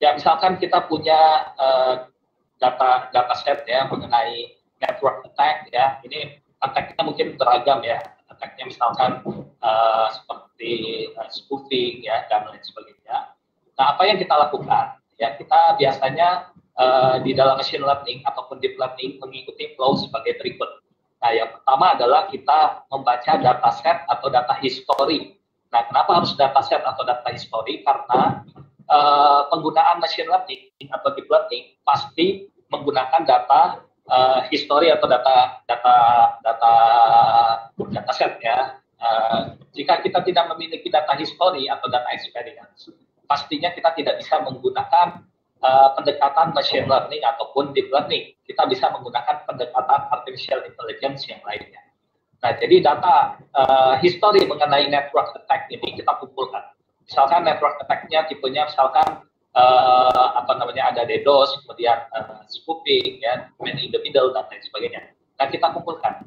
Ya, misalkan kita punya data set ya mengenai network attack ya. Ini attack-nya mungkin beragam ya. Attack-nya misalkan seperti spoofing ya dan lain sebagainya. Nah, apa yang kita lakukan? Ya, kita biasanya di dalam machine learning ataupun deep learning mengikuti flow sebagai berikut. Nah, yang pertama adalah kita membaca dataset atau data history. Nah, kenapa harus dataset atau data history? Karena penggunaan machine learning atau deep learning pasti menggunakan data history atau data set ya. Jika kita tidak memiliki data history atau data experience, pastinya kita tidak bisa menggunakan pendekatan machine learning ataupun deep learning. Kita bisa menggunakan pendekatan artificial intelligence yang lainnya. Nah, jadi data history mengenai network attack ini kita kumpulkan. Misalkan network attack-nya tipenya misalkan ada DDoS, kemudian spoofing, ya, man in the middle dan lain sebagainya. Nah, kita kumpulkan.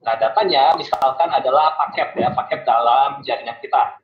Nah, datanya misalkan adalah paket dalam jaringan kita,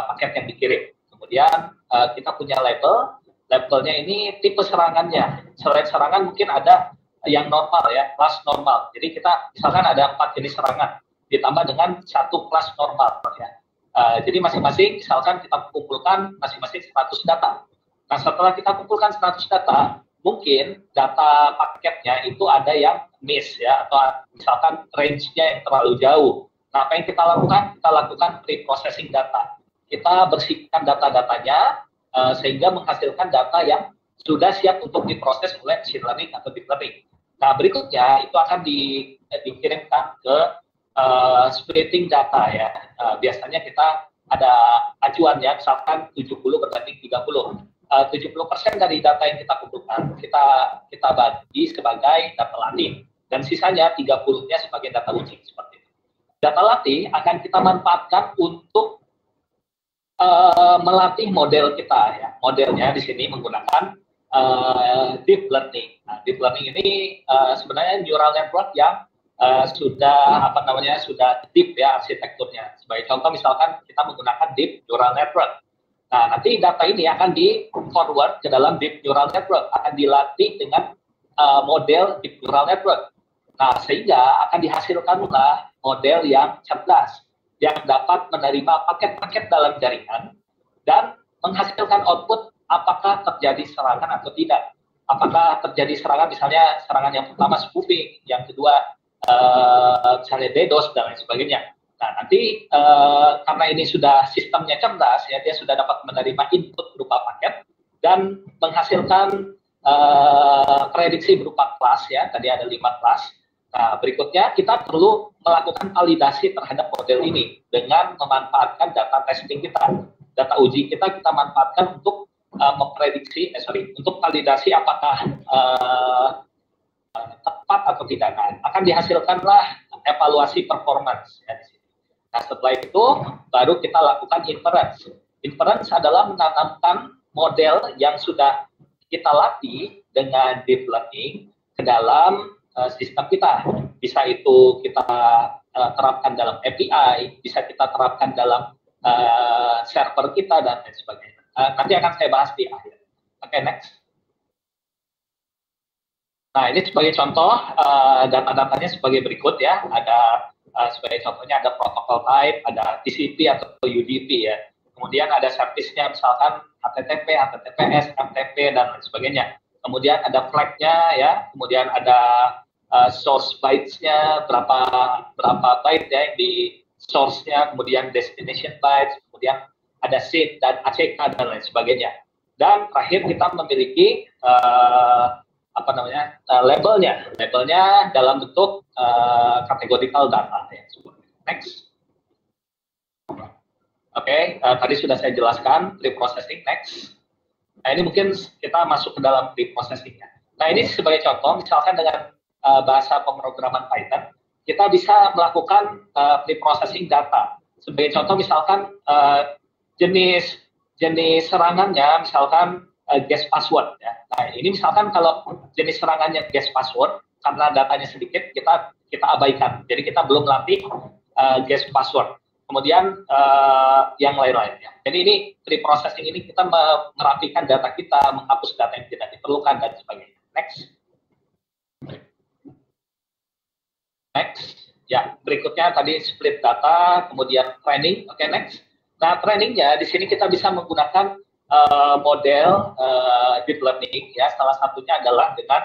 paket yang dikirim. Kemudian kita punya labelnya ini tipe serangannya. Selain serangan mungkin ada yang normal ya, kelas normal. Jadi kita misalkan ada 4 jenis serangan ditambah dengan 1 kelas normal ya. Jadi masing-masing misalkan kita kumpulkan masing-masing 100 data. Nah, setelah kita kumpulkan 100 data, mungkin data paketnya itu ada yang miss ya, atau misalkan range-nya yang terlalu jauh. Nah, apa yang kita lakukan? Kita lakukan pre-processing data. Kita bersihkan data-datanya sehingga menghasilkan data yang sudah siap untuk diproses oleh machine learning atau deep learning. Nah, berikutnya itu akan dikirimkan ke splitting data ya. Biasanya kita ada acuannya, misalkan 70 berbanding 30. 70% dari data yang kita kumpulkan kita bagi sebagai data latih dan sisanya 30-nya sebagai data uji seperti itu. Data latih akan kita manfaatkan untuk melatih model kita ya. Modelnya di sini menggunakan deep learning. Nah, deep learning ini sebenarnya neural network yang sudah deep ya arsitekturnya. Sebagai contoh misalkan kita menggunakan deep neural network. Nah, nanti data ini akan di forward ke dalam deep neural network, akan dilatih dengan model deep neural network. Nah, sehingga akan dihasilkanlah model yang cerdas, yang dapat menerima paket-paket dalam jaringan dan menghasilkan output apakah terjadi serangan atau tidak. Apakah terjadi serangan, misalnya serangan yang pertama spoofing, yang kedua misalnya DDoS dan lain sebagainya. Nah, nanti karena ini sudah sistemnya cerdas, ya, dia sudah dapat menerima input berupa paket dan menghasilkan prediksi berupa kelas, ya. Tadi ada 5 kelas. Nah, berikutnya kita perlu melakukan validasi terhadap model ini dengan memanfaatkan data testing kita, data uji kita manfaatkan untuk untuk validasi apakah tepat atau tidak. Nah, akan dihasilkanlah evaluasi performance ya, di sini. Nah, setelah itu baru kita lakukan inference. Inference adalah menanamkan model yang sudah kita latih dengan deep learning ke dalam sistem kita. Bisa itu kita terapkan dalam API, bisa kita terapkan dalam server kita dan lain sebagainya. Nanti akan saya bahas di akhir. Oke, next. Nah, ini sebagai contoh data-datanya sebagai berikut ya. Ada sebagai contohnya ada protokol type, ada TCP atau UDP ya. Kemudian ada service-nya misalkan HTTP, HTTPS, FTP dan lain sebagainya. Kemudian ada flag-nya ya. Kemudian ada source bytes-nya berapa byte ya di source-nya, kemudian destination bytes, kemudian ada seed dan ACK dan lain sebagainya. Dan terakhir kita memiliki labelnya dalam bentuk categorical data ya. Next. Oke, tadi sudah saya jelaskan pre-processing. Next. Nah, ini mungkin kita masuk ke dalam pre-processingnya. Nah, ini sebagai contoh, misalkan dengan bahasa pemrograman Python, kita bisa melakukan pre-processing data. Sebagai contoh, misalkan jenis serangannya, misalkan guess password ya. Nah, ini misalkan kalau jenis serangannya guess password, karena datanya sedikit kita abaikan. Jadi kita belum latih guess password. kemudian yang lain-lainnya. Jadi ini pre-processing ini kita merapikan data kita, menghapus data yang tidak diperlukan dan sebagainya. Next. Next. Ya, berikutnya tadi split data, kemudian training. Oke, next. Nah, trainingnya di sini kita bisa menggunakan model deep learning. Ya, salah satunya adalah dengan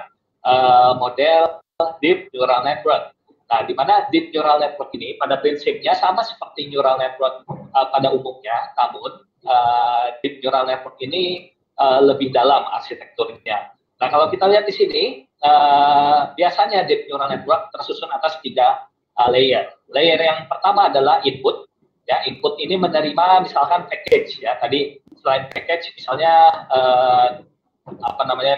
model deep neural network. Nah, di mana deep neural network ini pada prinsipnya sama seperti neural network pada umumnya, namun deep neural network ini lebih dalam arsitekturnya. Nah, kalau kita lihat di sini, biasanya deep neural network tersusun atas 3 layer. Layer yang pertama adalah input. Ya, input ini menerima misalkan package. Ya, tadi selain package, misalnya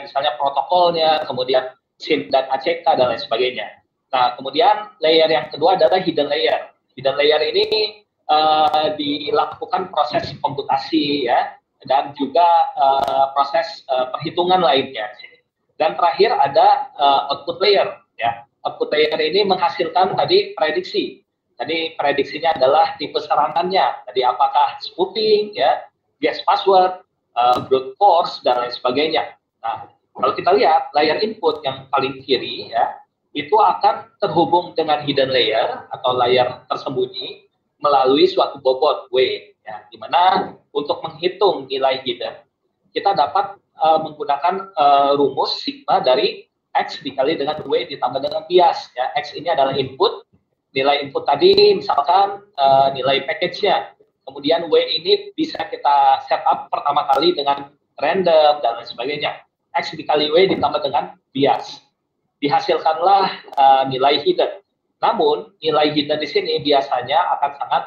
misalnya protokolnya, kemudian SIM dan ACK dan lain sebagainya. Nah, kemudian layer yang kedua adalah hidden layer. Hidden layer ini dilakukan proses komputasi ya, dan juga proses perhitungan lainnya. Dan terakhir ada output layer. Ya, output layer ini menghasilkan tadi prediksi. Tadi prediksinya adalah tipe serangannya. Tadi apakah spoofing, ya, guess password, brute force dan lain sebagainya. Nah, kalau kita lihat layer input yang paling kiri, ya, itu akan terhubung dengan hidden layer atau layer tersembunyi melalui suatu bobot W, ya, di mana untuk menghitung nilai hidden kita dapat menggunakan rumus sigma dari X dikali dengan W ditambah dengan bias. Ya. X ini adalah input, nilai input tadi misalkan nilai package-nya. Kemudian W ini bisa kita setup pertama kali dengan random dan lain sebagainya. X dikali W ditambah dengan bias. Dihasilkanlah nilai hidden. Namun, nilai hidden di sini biasanya akan sangat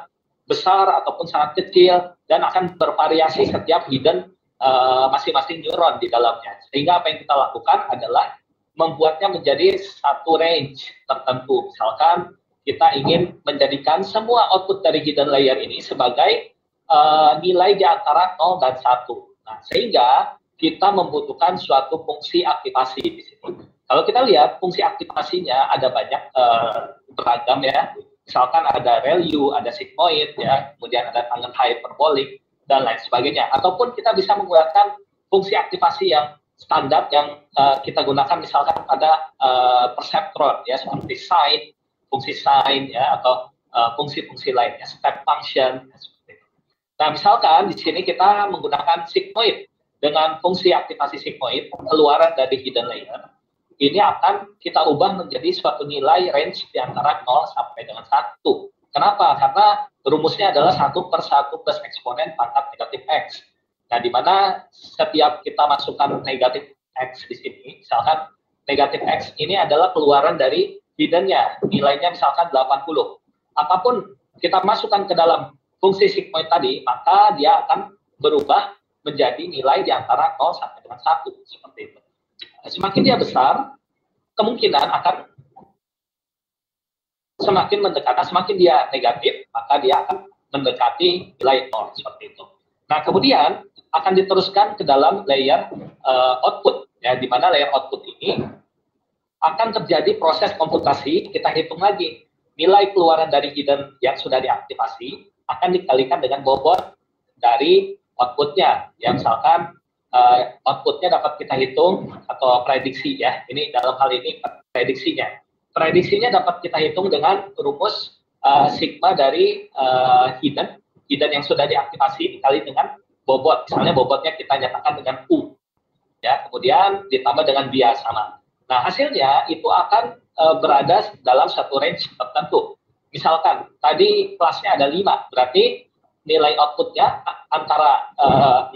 besar ataupun sangat kecil dan akan bervariasi setiap hidden masing-masing neuron di dalamnya. Sehingga apa yang kita lakukan adalah membuatnya menjadi satu range tertentu. Misalkan kita ingin menjadikan semua output dari hidden layer ini sebagai nilai di antara 0 dan 1. Nah, sehingga kita membutuhkan suatu fungsi aktivasi di sini. Kalau kita lihat fungsi aktivasinya ada banyak beragam ya. Misalkan ada ReLU, ada sigmoid ya, kemudian ada tangen hyperbolik dan lain sebagainya. Ataupun kita bisa menggunakan fungsi aktivasi yang standar yang kita gunakan misalkan pada perceptron ya, seperti sine, fungsi sine ya, atau fungsi-fungsi lainnya, step function ya, seperti itu. Nah, misalkan di sini kita menggunakan sigmoid dengan fungsi aktivasi sigmoid keluaran dari hidden layer. Ini akan kita ubah menjadi suatu nilai range di antara 0 sampai dengan 1. Kenapa? Karena rumusnya adalah 1/1 plus eksponen pangkat negatif X. Nah, di mana setiap kita masukkan negatif X di sini, misalkan negatif X ini adalah keluaran dari hidden-nya, nilainya misalkan 80. Apapun kita masukkan ke dalam fungsi sigmoid tadi, maka dia akan berubah menjadi nilai di antara 0 sampai dengan 1. Seperti itu. Semakin dia besar, kemungkinan akan semakin mendekati, semakin dia negatif, maka dia akan mendekati nilai 0, seperti itu. Nah, kemudian akan diteruskan ke dalam layer output, ya, di mana layer output ini akan terjadi proses komputasi, kita hitung lagi nilai keluaran dari hidden yang sudah diaktifasi akan dikalikan dengan bobot dari outputnya, ya, misalkan outputnya dapat kita hitung atau prediksi ya. Ini dalam hal ini prediksinya. Prediksinya dapat kita hitung dengan rumus sigma dari hidden yang sudah diaktifasi dikali dengan bobot. Misalnya bobotnya kita nyatakan dengan U. Ya, kemudian ditambah dengan bias sama. Nah, hasilnya itu akan berada dalam satu range tertentu. Misalkan tadi kelasnya ada 5, berarti nilai outputnya antara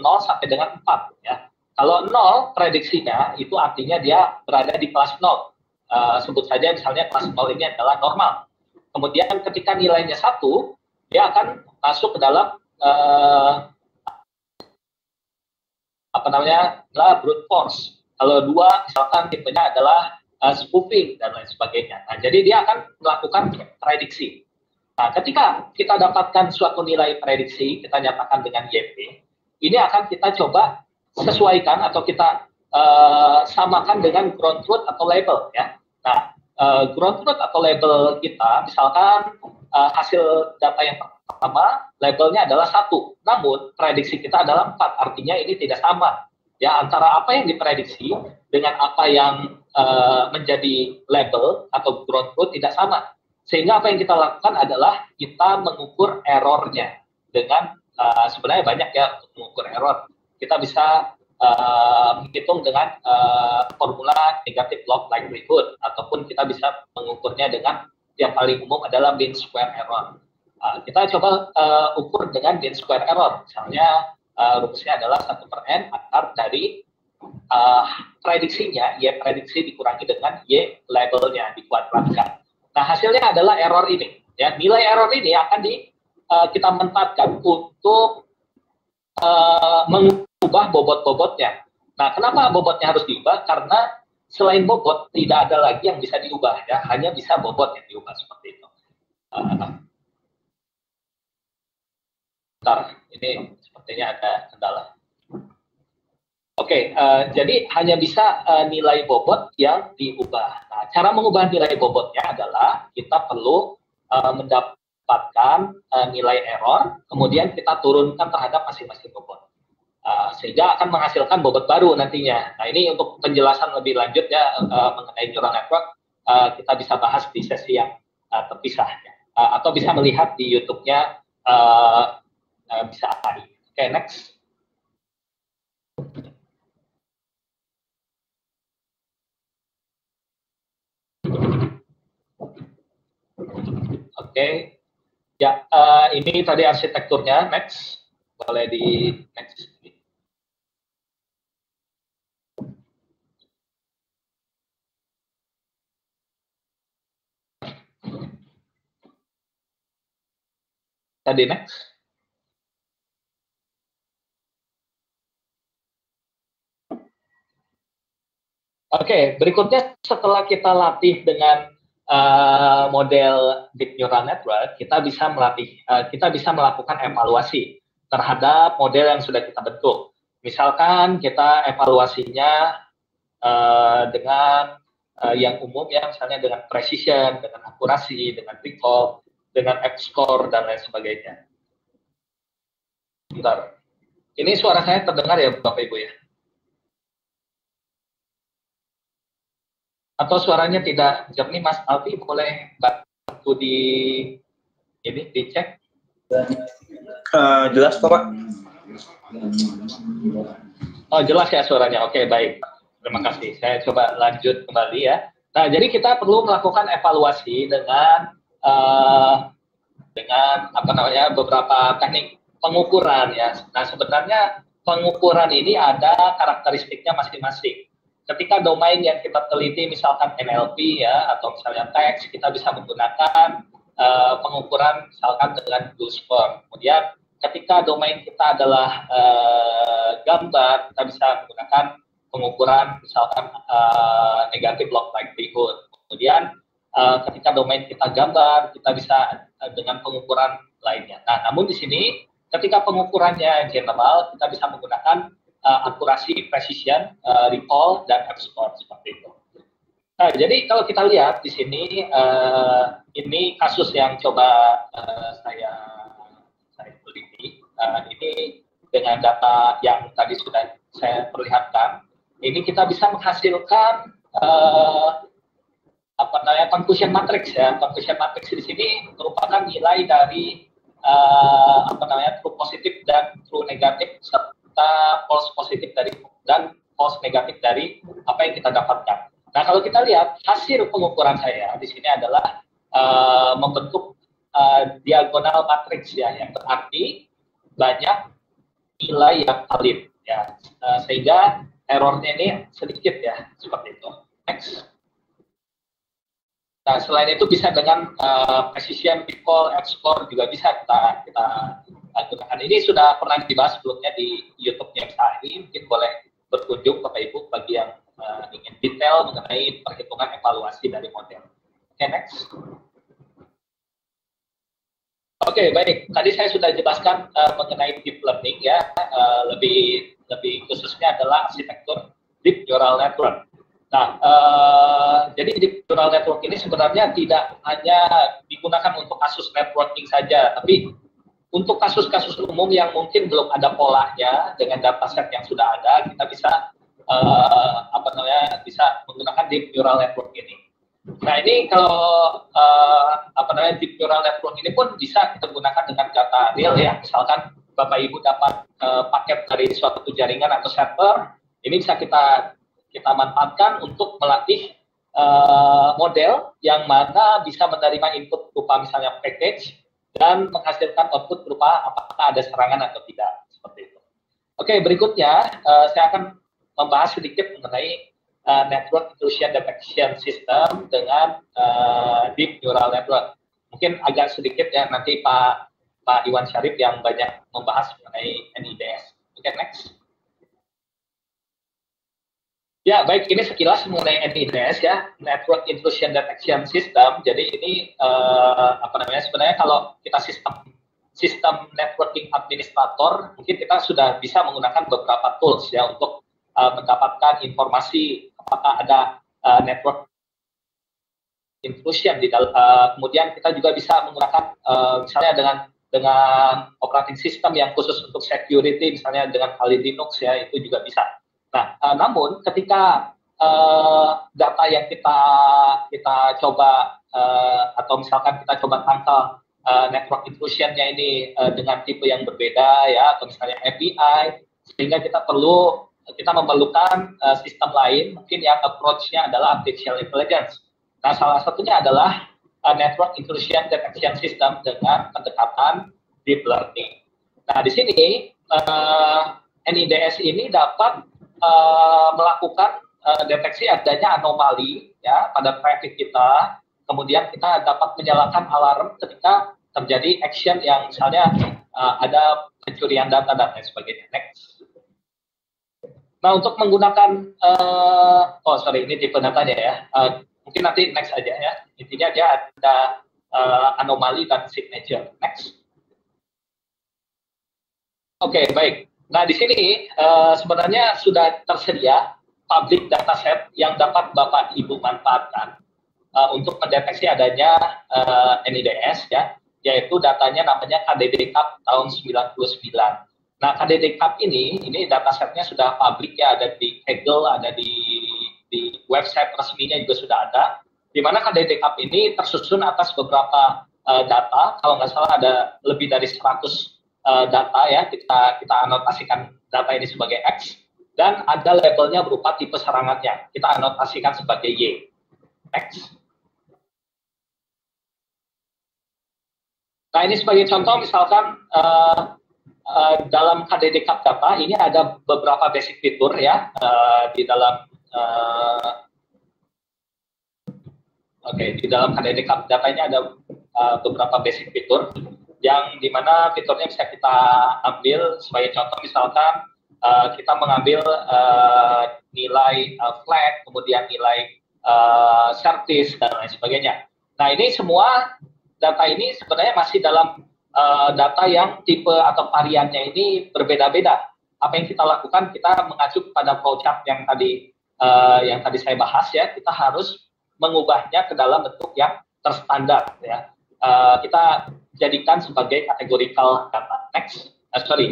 0 sampai dengan 4. Ya. Kalau 0 prediksinya itu artinya dia berada di kelas 0. Sebut saja misalnya kelas 0 ini adalah normal. Kemudian ketika nilainya 1, dia akan masuk ke dalam brute force. Kalau 2 misalkan tipenya adalah spoofing dan lain sebagainya. Nah, jadi dia akan melakukan prediksi. Nah, ketika kita dapatkan suatu nilai prediksi, kita nyatakan dengan YP, ini akan kita coba sesuaikan atau kita samakan dengan ground truth atau label. Ya. Nah, ground truth atau label kita, misalkan hasil data yang sama, labelnya adalah 1. Namun, prediksi kita adalah 4. Artinya ini tidak sama. Ya, antara apa yang diprediksi dengan apa yang menjadi label atau ground truth tidak sama. Sehingga apa yang kita lakukan adalah kita mengukur errornya dengan sebenarnya banyak ya untuk mengukur error. Kita bisa menghitung dengan formula negative log likelihood, ataupun kita bisa mengukurnya dengan yang paling umum adalah mean square error. Kita coba ukur dengan mean square error. Misalnya rumusnya adalah 1/n akar dari prediksinya, Y prediksi dikurangi dengan Y labelnya dikuadratkan. Nah, hasilnya adalah error ini. Ya, nilai error ini akan kita manfaatkan untuk mengubah bobot-bobotnya. Nah, kenapa bobotnya harus diubah? Karena selain bobot tidak ada lagi yang bisa diubah, ya, hanya bisa bobot yang diubah seperti itu. Bentar, ini sepertinya ada kendala. Oke, jadi hanya bisa nilai bobot yang diubah. Nah, cara mengubah nilai bobotnya adalah kita perlu mendapatkan nilai error, kemudian kita turunkan terhadap masing-masing bobot. Sehingga akan menghasilkan bobot baru nantinya. Nah, ini untuk penjelasan lebih lanjut ya mengenai neural network, kita bisa bahas di sesi yang terpisah. Ya. Atau bisa melihat di YouTube-nya bisa hari. Oke, next. Oke, ya ini tadi arsitekturnya. Next, boleh di next. Tadi next. Oke, berikutnya setelah kita latih dengan model deep neural network, kita bisa melakukan evaluasi terhadap model yang sudah kita bentuk. Misalkan kita evaluasinya dengan yang umum ya, misalnya dengan precision, dengan akurasi, dengan recall, dengan F-score dan lain sebagainya. Bentar. Ini suara saya terdengar ya Bapak Ibu ya? Atau suaranya tidak jernih, Mas Alfi, boleh bantu ini dicek? Jelas kok, Pak. Oh, jelas ya suaranya. Oke, baik. Terima kasih. Saya coba lanjut kembali ya. Nah, jadi kita perlu melakukan evaluasi dengan beberapa teknik pengukuran ya. Nah, sebenarnya pengukuran ini ada karakteristiknya masing-masing. Ketika domain yang kita teliti misalkan NLP ya atau misalnya teks, kita bisa menggunakan pengukuran misalkan dengan Gluesform. Kemudian ketika domain kita adalah gambar, kita bisa menggunakan pengukuran misalkan negative log likelihood. Kemudian ketika domain kita gambar, kita bisa dengan pengukuran lainnya. Nah, namun di sini ketika pengukurannya general, kita bisa menggunakan akurasi, precision, recall, dan F-score seperti itu. Nah, jadi kalau kita lihat di sini, ini kasus yang coba saya teliti. Ini dengan data yang tadi sudah saya perlihatkan, ini kita bisa menghasilkan conclusion matrix ya. Conclusion matrix di sini merupakan nilai dari true positif dan true negatif serta false positif dan false negatif dari apa yang kita dapatkan. Nah, kalau kita lihat hasil pengukuran saya di sini adalah membentuk diagonal matrix ya, yang berarti banyak nilai yang valid ya, sehingga errornya ini sedikit ya, seperti itu. Next. Nah, selain itu bisa dengan precision, recall, F-score juga bisa kita gunakan. Ini sudah pernah dibahas sebelumnya di YouTube-nya MSAI. Mungkin boleh berkunjung Bapak Ibu bagi yang ingin detail mengenai perhitungan evaluasi dari model. Oke, next. Oke, baik. Tadi saya sudah jelaskan mengenai deep learning ya. Lebih khususnya adalah arsitektur deep neural network. Nah, jadi deep neural network ini sebenarnya tidak hanya digunakan untuk kasus networking saja, tapi untuk kasus-kasus umum yang mungkin belum ada polanya dengan dataset yang sudah ada, kita bisa bisa menggunakan deep neural network ini. Nah ini kalau deep neural network ini pun bisa kita gunakan dengan data real ya. Misalkan Bapak Ibu dapat paket dari suatu jaringan atau server, ini bisa kita manfaatkan untuk melatih model yang mana bisa menerima input berupa misalnya package dan menghasilkan output berupa apakah ada serangan atau tidak, seperti itu. Oke, berikutnya saya akan membahas sedikit mengenai network intrusion detection system dengan deep neural network. Mungkin agak sedikit ya, nanti Pak Iwan Syarif yang banyak membahas mengenai NIDS. Oke, next. Ya, baik, ini sekilas mengenai NIDS ya, Network Intrusion Detection System. Jadi ini sebenarnya kalau kita sistem networking administrator, mungkin kita sudah bisa menggunakan beberapa tools ya untuk mendapatkan informasi apakah ada network intrusion di dalam. Kemudian kita juga bisa menggunakan misalnya dengan operating system yang khusus untuk security, misalnya dengan Kali Linux ya, itu juga bisa. Nah, namun ketika data yang kita coba atau misalkan kita coba tangkal network intrusion-nya ini dengan tipe yang berbeda ya, atau misalnya API, sehingga kita memerlukan sistem lain, mungkin yang approach-nya adalah artificial intelligence. Nah, salah satunya adalah network intrusion detection system dengan pendekatan deep learning. Nah, di sini NIDS ini dapat melakukan deteksi adanya anomali ya pada traffic kita, kemudian kita dapat menyalakan alarm ketika terjadi action yang misalnya ada pencurian data dan lain sebagainya. Next. Nah, untuk menggunakan ini tipe datanya ya. Mungkin nanti next aja ya. Intinya dia ada anomali dan signature. Next. Oke, baik. Nah, di sini sebenarnya sudah tersedia public dataset yang dapat Bapak Ibu manfaatkan untuk mendeteksi adanya NIDS ya, yaitu datanya namanya KDD-CAP tahun 99. Nah, KDD-CAP ini datasetnya sudah publik ya, ada di Kaggle, ada di website resminya juga sudah ada, di mana KDD-CAP ini tersusun atas beberapa data, kalau nggak salah ada lebih dari 100 data ya, kita anotasikan data ini sebagai X, dan ada labelnya berupa tipe serangannya, kita anotasikan sebagai Y. X. Nah, ini sebagai contoh misalkan dalam KDD-CAP data ini ada beberapa basic fitur ya di dalam di dalam KDD-CAP datanya ada beberapa basic fitur yang dimana fiturnya bisa kita ambil sebagai contoh, misalkan kita mengambil nilai flag, kemudian nilai service dan lain sebagainya. Nah, ini semua data ini sebenarnya masih dalam data yang tipe atau variannya ini berbeda-beda. Apa yang kita lakukan, kita mengacu pada flowchart yang tadi saya bahas ya, kita harus mengubahnya ke dalam bentuk yang terstandar ya. Kita jadikan sebagai categorical data. Next,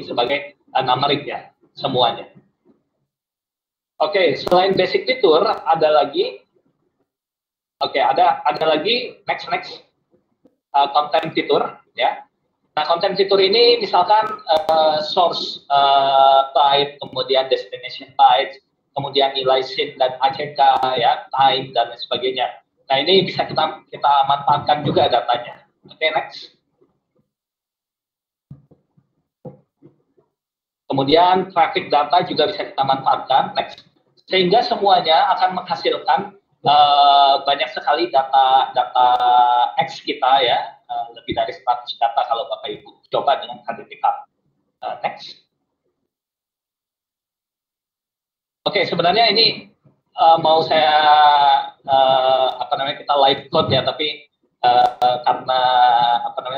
sebagai numeric ya semuanya. Oke, selain basic fitur ada lagi. Ada lagi next content fitur ya. Nah, content fitur ini misalkan source type, kemudian destination type, kemudian nilai SID dan ACK ya, time dan lain sebagainya. Nah, ini bisa kita manfaatkan juga datanya. Oke, next. Kemudian traffic data juga bisa kita manfaatkan. Next. Sehingga semuanya akan menghasilkan banyak sekali data X kita ya, lebih dari 100 data kalau Bapak Ibu coba dengan KDD-CAP. Next. Oke, sebenarnya ini mau saya kita live code ya, tapi karena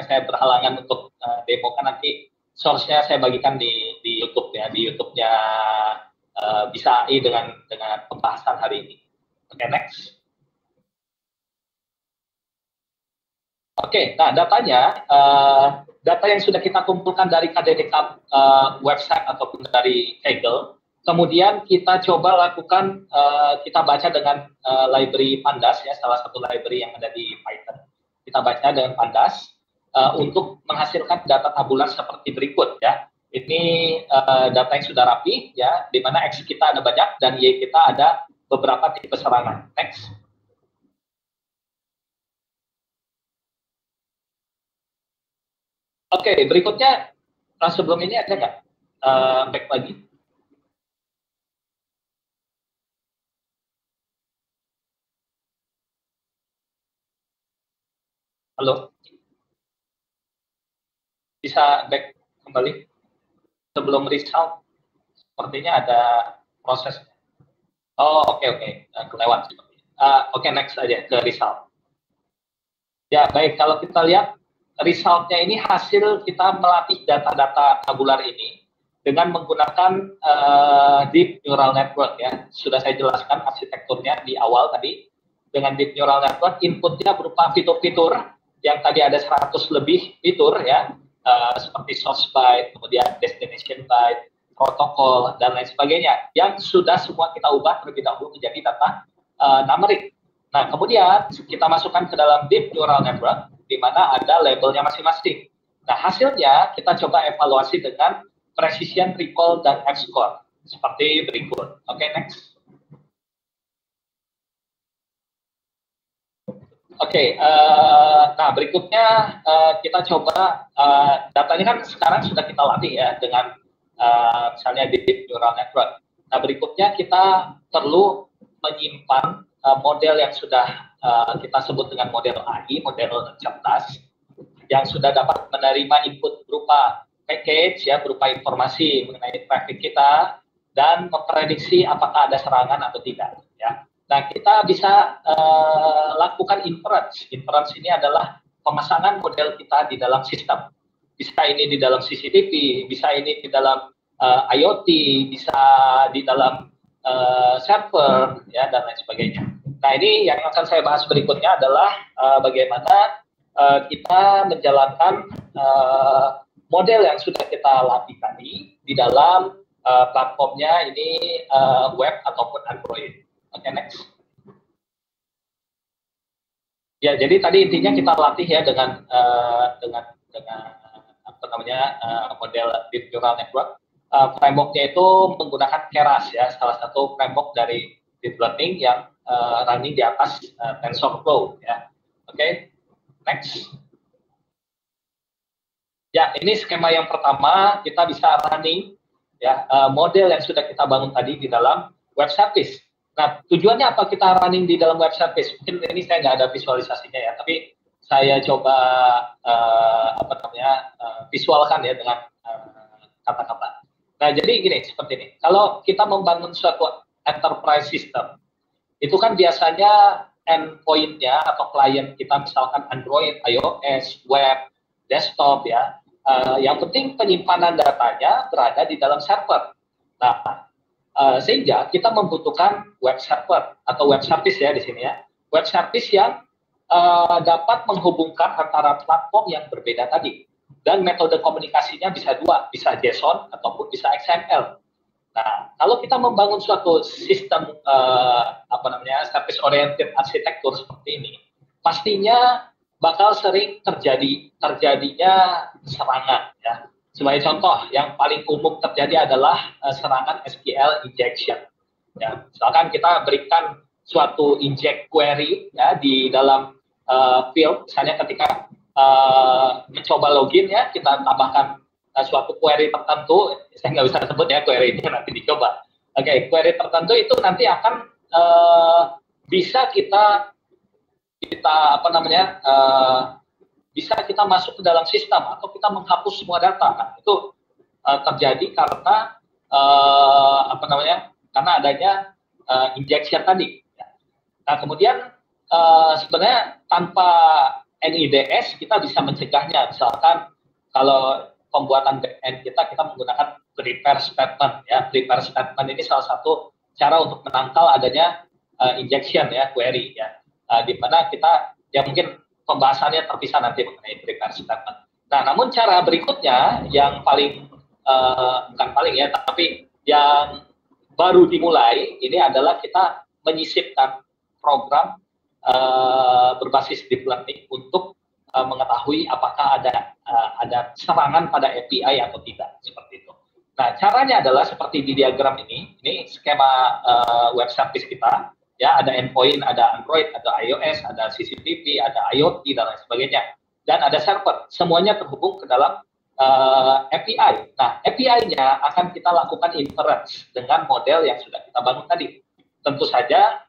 saya berhalangan untuk demokan, nanti source-nya saya bagikan di YouTube ya, di YouTube-nya Bisa AI dengan pembahasan hari ini. Oke, next. Oke, nah datanya data yang sudah kita kumpulkan dari KDDK website ataupun dari Kaggle, kemudian kita coba lakukan, kita baca dengan library Pandas, ya, salah satu library yang ada di Python. Kita baca dengan Pandas untuk menghasilkan data tabular seperti berikut, ya. Ini data yang sudah rapi, ya, di mana X kita ada banyak dan Y kita ada beberapa tipe serangan. Next. Oke, berikutnya sebelum ini ada nggak back lagi? Halo, bisa back kembali sebelum result? Sepertinya ada proses. Oh, oke, kelewat. Oke, next aja ke result. Ya, baik, kalau kita lihat resultnya ini hasil kita melatih data-data tabular ini dengan menggunakan deep neural network, ya. Sudah saya jelaskan arsitekturnya di awal tadi. Dengan deep neural network, inputnya berupa fitur-fitur yang tadi ada 100 lebih fitur, ya, seperti source byte, kemudian destination byte, protokol, dan lain sebagainya, yang sudah semua kita ubah terlebih dahulu menjadi data numerik. Nah, kemudian kita masukkan ke dalam deep neural network, di mana ada labelnya masing-masing. Nah, hasilnya kita coba evaluasi dengan precision, recall, dan F-score. Seperti berikut. Oke, next. Oke, nah berikutnya kita coba, datanya kan sekarang sudah kita latih, ya, dengan misalnya di deep neural network. Nah, berikutnya kita perlu menyimpan model yang sudah kita sebut dengan model AI, model cerdas, yang sudah dapat menerima input berupa package, ya, berupa informasi mengenai traffic kita, dan memprediksi apakah ada serangan atau tidak, ya. Nah, kita bisa lakukan inference. Inference ini adalah pemasangan model kita di dalam sistem. Bisa ini di dalam CCTV, bisa ini di dalam IoT, bisa di dalam server, ya, dan lain sebagainya. Nah, ini yang akan saya bahas berikutnya adalah bagaimana kita menjalankan model yang sudah kita latih tadi di dalam platformnya ini web ataupun Android. Oke, next. Ya, jadi tadi intinya kita latih, ya, dengan apa namanya model deep neural network. Frameworknya itu menggunakan Keras, ya, salah satu framework dari deep learning yang running di atas TensorFlow, ya. Oke, next. Ya, ini skema yang pertama, kita bisa running, ya, model yang sudah kita bangun tadi di dalam web service. Nah, tujuannya apa kita running di dalam web service? Mungkin ini saya nggak ada visualisasinya, ya, tapi saya coba apa namanya visualkan, ya, dengan kata-kata. Nah, jadi gini, seperti ini. Kalau kita membangun suatu enterprise system, itu kan biasanya endpoint-nya atau klien kita misalkan Android, iOS, web, desktop, ya. Yang penting penyimpanan datanya berada di dalam server. Nah, sehingga kita membutuhkan web server atau web service, ya, di sini, ya. Web service yang dapat menghubungkan antara platform yang berbeda tadi. Dan metode komunikasinya bisa dua, bisa JSON ataupun bisa XML. Nah, kalau kita membangun suatu sistem apa namanya service oriented arsitektur seperti ini, pastinya bakal sering terjadinya serangan, ya. Sebagai contoh, yang paling umum terjadi adalah serangan SQL injection. Ya, misalkan kita berikan suatu inject query, ya, di dalam field, misalnya ketika mencoba login, ya, kita tambahkan suatu query tertentu, saya nggak bisa sebut, ya, query ini nanti dicoba. Oke, query tertentu itu nanti akan bisa kita apa namanya bisa kita masuk ke dalam sistem atau kita menghapus semua data. Nah, itu terjadi karena apa namanya karena adanya injection tadi. Nah, kemudian sebenarnya tanpa NIDS kita bisa mencegahnya. Misalkan kalau pembuatan backend kita menggunakan prepare statement, ya. Prepare statement ini salah satu cara untuk menangkal adanya injection, ya, query, ya. Di mana kita, ya, mungkin pembahasannya terpisah nanti mengenai prepare statement. Nah, namun cara berikutnya yang paling bukan paling ya, tapi yang baru dimulai ini adalah kita menyisipkan program berbasis deep learning untuk mengetahui apakah ada serangan pada API atau tidak, seperti itu. Nah, caranya adalah seperti di diagram ini skema web service kita, ya, ada endpoint, ada Android, ada iOS, ada CCTV, ada IoT, dan lain sebagainya. Dan ada server, semuanya terhubung ke dalam API. Nah, API-nya akan kita lakukan inference dengan model yang sudah kita bangun tadi. Tentu saja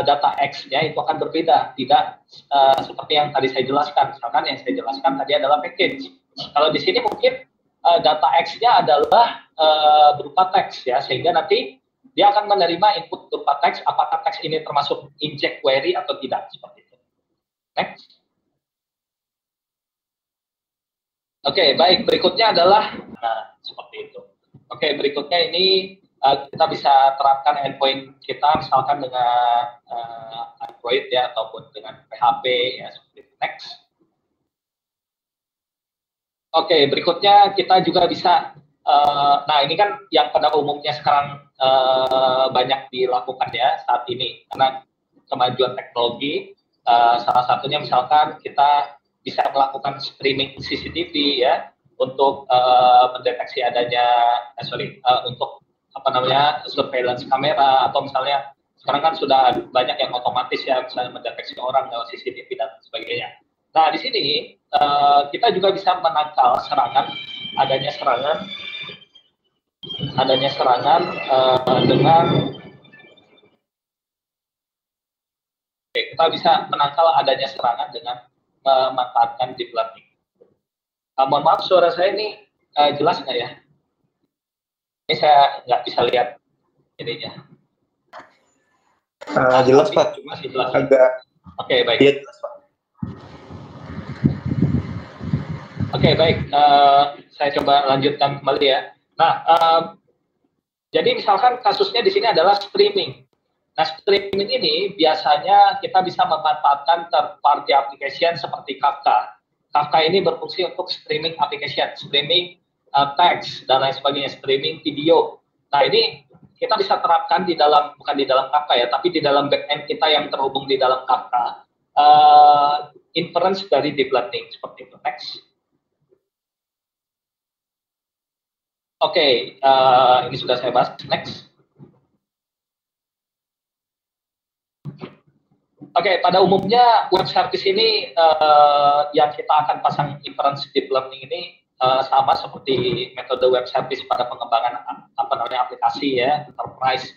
data X-nya itu akan berbeda, tidak seperti yang tadi saya jelaskan. Misalkan yang saya jelaskan tadi adalah package. Kalau di sini mungkin data X-nya adalah berupa teks, ya, sehingga nanti dia akan menerima input berupa teks, apakah teks ini termasuk inject query atau tidak, seperti itu. Next. Oke, baik. Berikutnya adalah, nah, seperti itu. Oke, berikutnya ini kita bisa terapkan endpoint kita misalkan dengan Android, ya, ataupun dengan PHP, ya, seperti itu. Next. Oke, berikutnya kita juga bisa, nah ini kan yang pada umumnya sekarang banyak dilakukan, ya, saat ini karena kemajuan teknologi. Salah satunya misalkan kita bisa melakukan streaming CCTV, ya, untuk mendeteksi adanya untuk apa namanya surveillance kamera, atau misalnya sekarang kan sudah banyak yang otomatis, ya, misalnya mendeteksi orang lewat CCTV dan sebagainya. Nah, di sini kita juga bisa menangkal adanya serangan dengan kita bisa menangkal adanya serangan dengan memanfaatkan deep learning. Mohon maaf, suara saya ini jelas nggak ya? Ini saya nggak bisa lihat ininya. Jelas, Pak. Masih jelas. Agak. Oke, baik. Iya, jelas, Pak. Oke, baik. Saya coba lanjutkan kembali, ya. Nah, jadi misalkan kasusnya di sini adalah streaming. Nah, streaming ini biasanya kita bisa memanfaatkan third-party application seperti Kafka. Kafka ini berfungsi untuk streaming application, streaming teks, dan lain sebagainya, streaming video. Nah, ini kita bisa terapkan di dalam, bukan di dalam Kafka, ya, tapi di dalam backend kita yang terhubung di dalam Kafka, inference dari deep learning, seperti itu. Next. Oke, ini sudah saya bahas. Next. Oke, pada umumnya web service ini yang kita akan pasang inference deep learning ini sama seperti metode web service pada pengembangan aplikasi, ya, enterprise.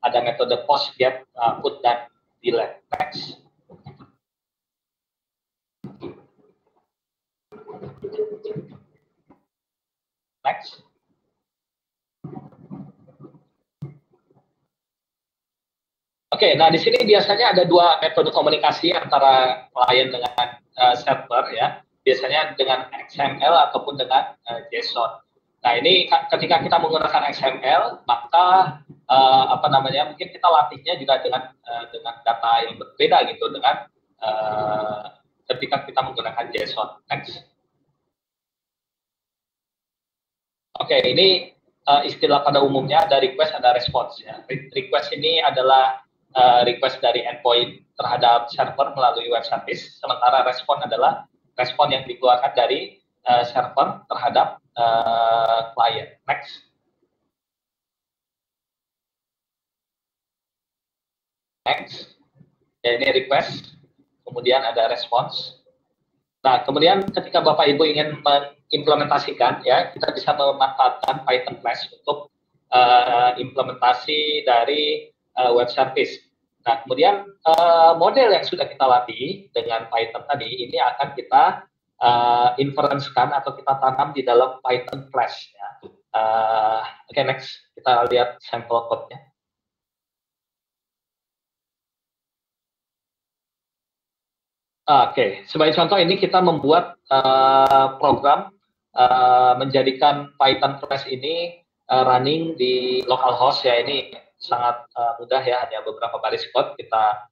Ada metode post, get, put, dan delete. Next. Next. Oke, nah di sini biasanya ada dua metode komunikasi antara klien dengan server, ya. Biasanya dengan XML ataupun dengan JSON. Nah, ini ketika kita menggunakan XML, maka mungkin kita latihnya juga dengan data yang berbeda, gitu, dengan ketika kita menggunakan JSON. Next. Oke, ini istilah pada umumnya ada request, ada response, ya. Request ini adalah request dari endpoint terhadap server melalui web service, sementara respon adalah respon yang dikeluarkan dari server terhadap client. Next. Next. Ya, ini request, kemudian ada response. Nah, kemudian ketika Bapak Ibu ingin mengimplementasikan, ya, kita bisa memanfaatkan Python Flash untuk implementasi dari web service. Nah, kemudian model yang sudah kita latih dengan Python tadi, ini akan kita inference-kan atau kita tanam di dalam Python Flash, ya. Oke, next. Kita lihat sampel code-nya. Oke, sebagai contoh ini kita membuat program menjadikan Python Flash ini running di localhost, ya. Ini sangat mudah, ya, hanya beberapa baris code kita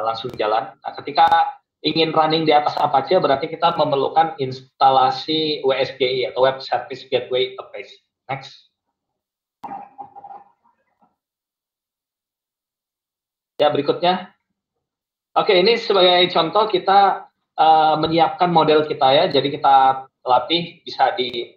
langsung jalan. Nah, ketika ingin running di atas Apache, berarti kita memerlukan instalasi WSGI atau Web Service Gateway Interface. Next. Ya, berikutnya. Oke, ini sebagai contoh kita menyiapkan model kita ya. Jadi kita latih bisa di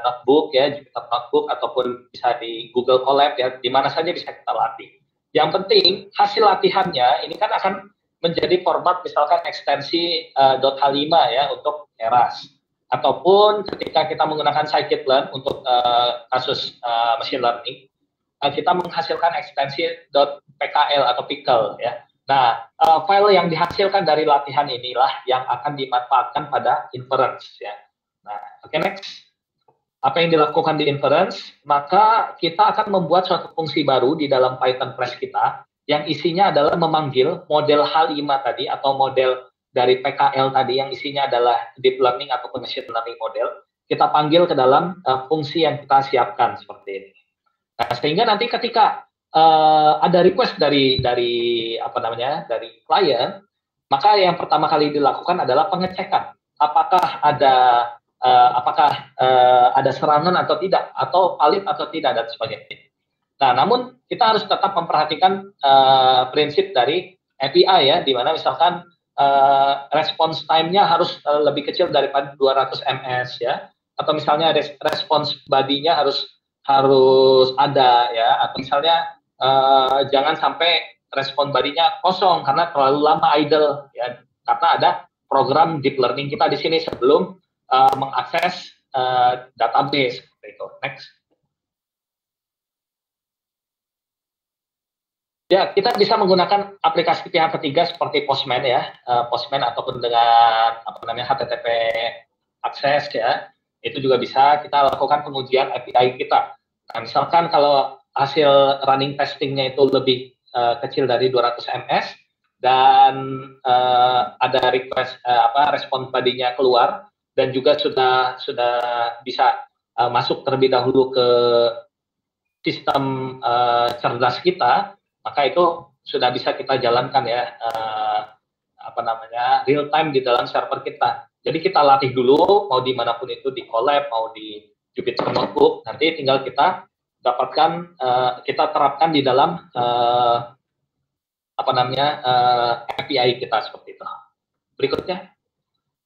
notebook ya, Jupyter Notebook ataupun bisa di Google Colab ya, di mana saja bisa kita latih. Yang penting hasil latihannya ini kan akan menjadi format misalkan ekstensi .h5 ya untuk Keras. Ataupun ketika kita menggunakan scikit-learn untuk kasus machine learning, kita menghasilkan ekstensi .pkl atau pickle ya. Nah, file yang dihasilkan dari latihan inilah yang akan dimanfaatkan pada inference ya. Nah, oke, next. Apa yang dilakukan di inference? Maka kita akan membuat suatu fungsi baru di dalam Python Flash kita yang isinya adalah memanggil model H5 tadi atau model dari PKL tadi yang isinya adalah deep learning atau machine learning model. Kita panggil ke dalam fungsi yang kita siapkan seperti ini. Nah, sehingga nanti ketika ada request dari klien, maka yang pertama kali dilakukan adalah pengecekan apakah ada serangan atau tidak, atau valid atau tidak dan sebagainya. Nah, namun kita harus tetap memperhatikan prinsip dari API ya, di mana misalkan response time-nya harus lebih kecil daripada 200 ms ya, atau misalnya response body-nya harus ada ya, atau misalnya jangan sampai respon body-nya kosong karena terlalu lama idle ya, karena ada program deep learning kita di sini sebelum mengakses database seperti itu. Next. Ya, kita bisa menggunakan aplikasi pihak ketiga seperti Postman ya, Postman ataupun dengan HTTP akses ya, itu juga bisa kita lakukan pengujian API kita. Nah, misalkan kalau hasil running testingnya itu lebih kecil dari 200 ms dan ada request respon body-nya keluar dan juga sudah bisa masuk terlebih dahulu ke sistem cerdas kita, maka itu sudah bisa kita jalankan ya real time di dalam server kita. Jadi kita latih dulu mau dimanapun itu, di Colab mau di Jupyter Notebook, nanti tinggal kita dapatkan kita terapkan di dalam API kita seperti itu. Berikutnya.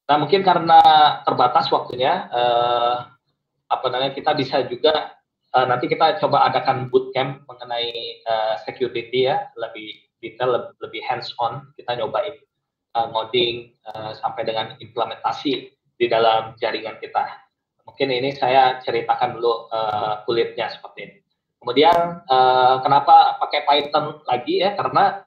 Nah, mungkin karena terbatas waktunya kita bisa juga nanti kita coba adakan bootcamp mengenai security ya, lebih detail, lebih hands on, kita nyobain ngoding sampai dengan implementasi di dalam jaringan kita. Mungkin ini saya ceritakan dulu kulitnya seperti ini. Kemudian kenapa pakai Python lagi ya, karena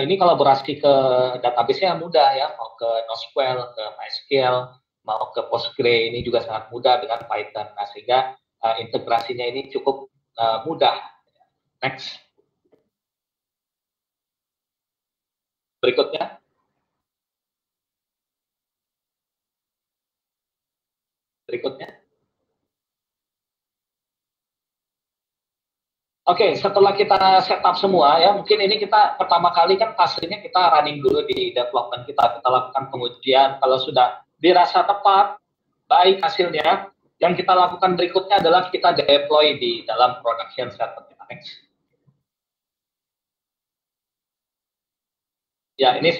ini kolaborasi ke database-nya mudah ya, mau ke NoSQL, ke MySQL, mau ke Postgre, ini juga sangat mudah dengan Python. Nah, sehingga integrasinya ini cukup mudah. Next. Berikutnya. Oke, setelah kita setup semua ya, mungkin ini kita pertama kali kan fasenya kita running dulu di development kita lakukan pengujian. Kalau sudah dirasa tepat, baik hasilnya, yang kita lakukan berikutnya adalah kita deploy di dalam production server kita. Next. Ya, ini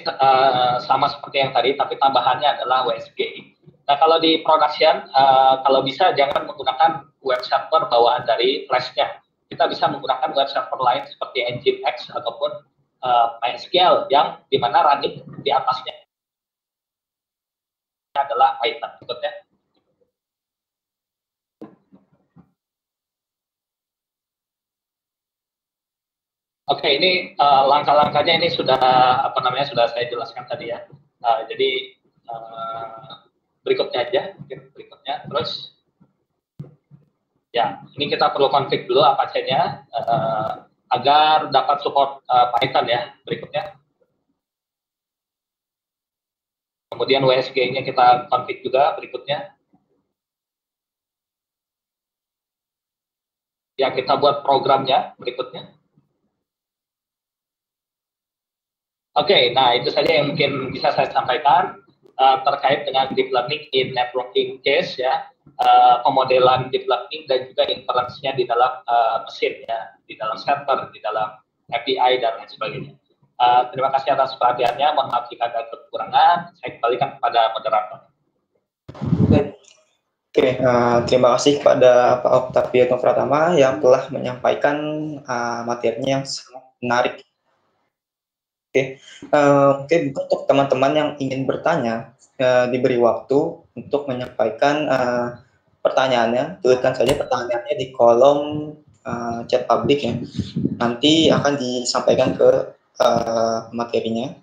sama seperti yang tadi, tapi tambahannya adalah WSGI. Nah, kalau di production, kalau bisa jangan menggunakan web server bawaan dari Flash-nya. Kita bisa menggunakan web server lain seperti Nginx ataupun MySQL yang dimana running di atasnya adalah Python. Berikutnya. Oke, ini langkah-langkahnya ini sudah sudah saya jelaskan tadi ya. Jadi berikutnya aja, mungkin berikutnya. Terus ya, ini kita perlu config dulu Apache-nya agar dapat support Python ya. Berikutnya. Kemudian WSGI-nya kita config juga. Berikutnya. Ya, kita buat programnya. Berikutnya. Oke, nah itu saja yang mungkin bisa saya sampaikan terkait dengan deep learning in networking case ya, pemodelan deep learning dan juga inference-nya di dalam mesin ya, di dalam server, di dalam API dan lain sebagainya. Terima kasih atas perhatiannya, mohon maaf jika ada kekurangan, saya kembalikan kepada moderator. Oke, terima kasih kepada Pak Octavio Pratama yang telah menyampaikan materinya yang sangat menarik. Oke, untuk teman-teman yang ingin bertanya, diberi waktu untuk menyampaikan pertanyaannya, tuliskan saja pertanyaannya di kolom chat publik ya. Nanti akan disampaikan ke materinya.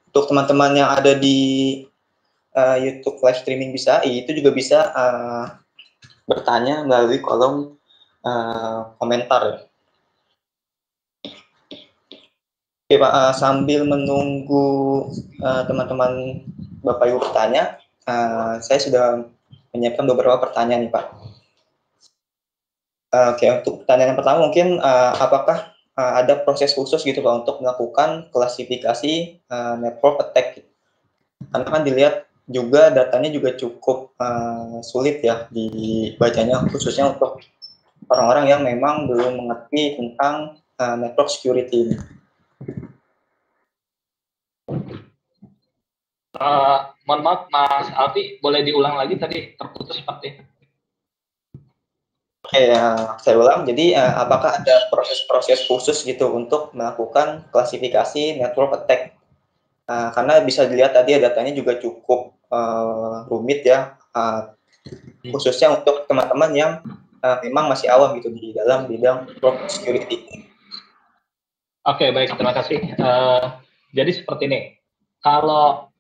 Untuk teman-teman yang ada di YouTube live streaming bisa, itu juga bisa bertanya melalui kolom komentar. Oke Pak, sambil menunggu teman-teman Bapak Ibu bertanya, saya sudah menyiapkan beberapa pertanyaan nih Pak. Oke, untuk pertanyaan yang pertama mungkin apakah ada proses khusus gitu Pak untuk melakukan klasifikasi network attack? Karena kan dilihat juga datanya juga cukup sulit ya dibacanya, khususnya untuk orang-orang yang memang belum mengerti tentang network security. Mohon maaf Mas Alfi, boleh diulang lagi tadi terputus seperti. Oke, saya ulang. Jadi, apakah ada proses-proses khusus gitu untuk melakukan klasifikasi network attack? Karena bisa dilihat tadi datanya juga cukup rumit ya, khususnya untuk teman-teman yang memang masih awam gitu di dalam bidang network security. Oke, baik, terima kasih. Jadi seperti ini, kalau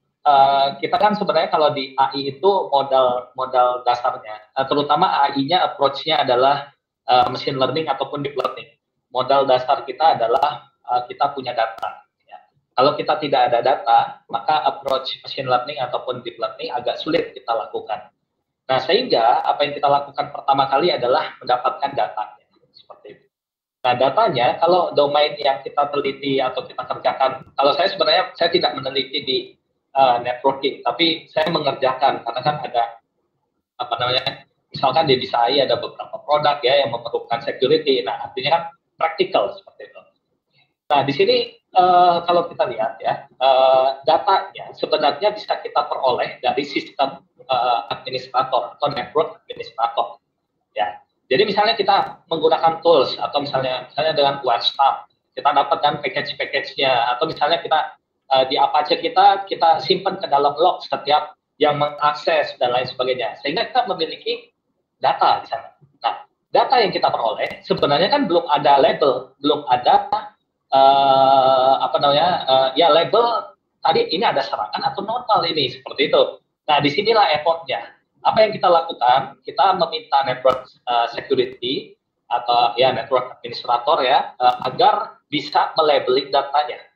kita kan sebenarnya kalau di AI itu modal dasarnya, terutama AI-nya approach-nya adalah machine learning ataupun deep learning. Modal dasar kita adalah kita punya data. Ya. Kalau kita tidak ada data, maka approach machine learning ataupun deep learning agak sulit kita lakukan. Nah, sehingga apa yang kita lakukan pertama kali adalah mendapatkan data. Seperti itu. Nah, datanya, kalau domain yang kita teliti atau kita kerjakan, kalau saya sebenarnya saya tidak meneliti di networking, tapi saya mengerjakan karena kan ada apa namanya, misalkan di BSI ada beberapa produk ya yang memerlukan security. Nah, artinya kan practical seperti itu. Nah, di sini kalau kita lihat ya, datanya sebenarnya bisa kita peroleh dari sistem administrator atau network administrator. Ya, jadi misalnya kita menggunakan tools atau misalnya dengan WhatsApp, kita dapatkan package-package-nya atau misalnya kita di Apache kita simpan ke dalam log setiap yang mengakses dan lain sebagainya. Sehingga kita memiliki data di sana. Nah, data yang kita peroleh sebenarnya kan belum ada label, belum ada ya label tadi ini ada serangan atau normal ini seperti itu. Nah, disinilah effortnya. Apa yang kita lakukan? Kita meminta network security atau ya network administrator ya agar bisa melabeling datanya.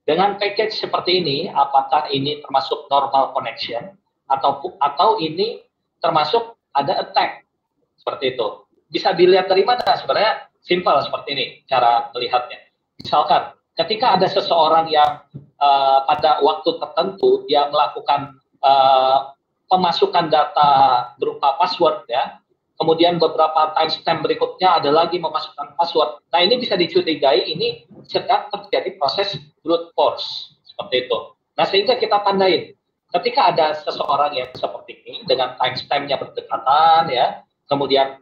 Dengan package seperti ini, apakah ini termasuk normal connection atau ini termasuk ada attack seperti itu? Bisa dilihat dari mana? Sebenarnya simpel seperti ini cara melihatnya. Misalkan ketika ada seseorang yang pada waktu tertentu dia melakukan pemasukan data berupa password ya, kemudian beberapa timestamp berikutnya ada lagi memasukkan password. Nah, ini bisa dicurigai ini sedang terjadi proses brute force seperti itu. Nah, sehingga kita tandain ketika ada seseorang yang seperti ini dengan timestamp-nya berdekatan ya, kemudian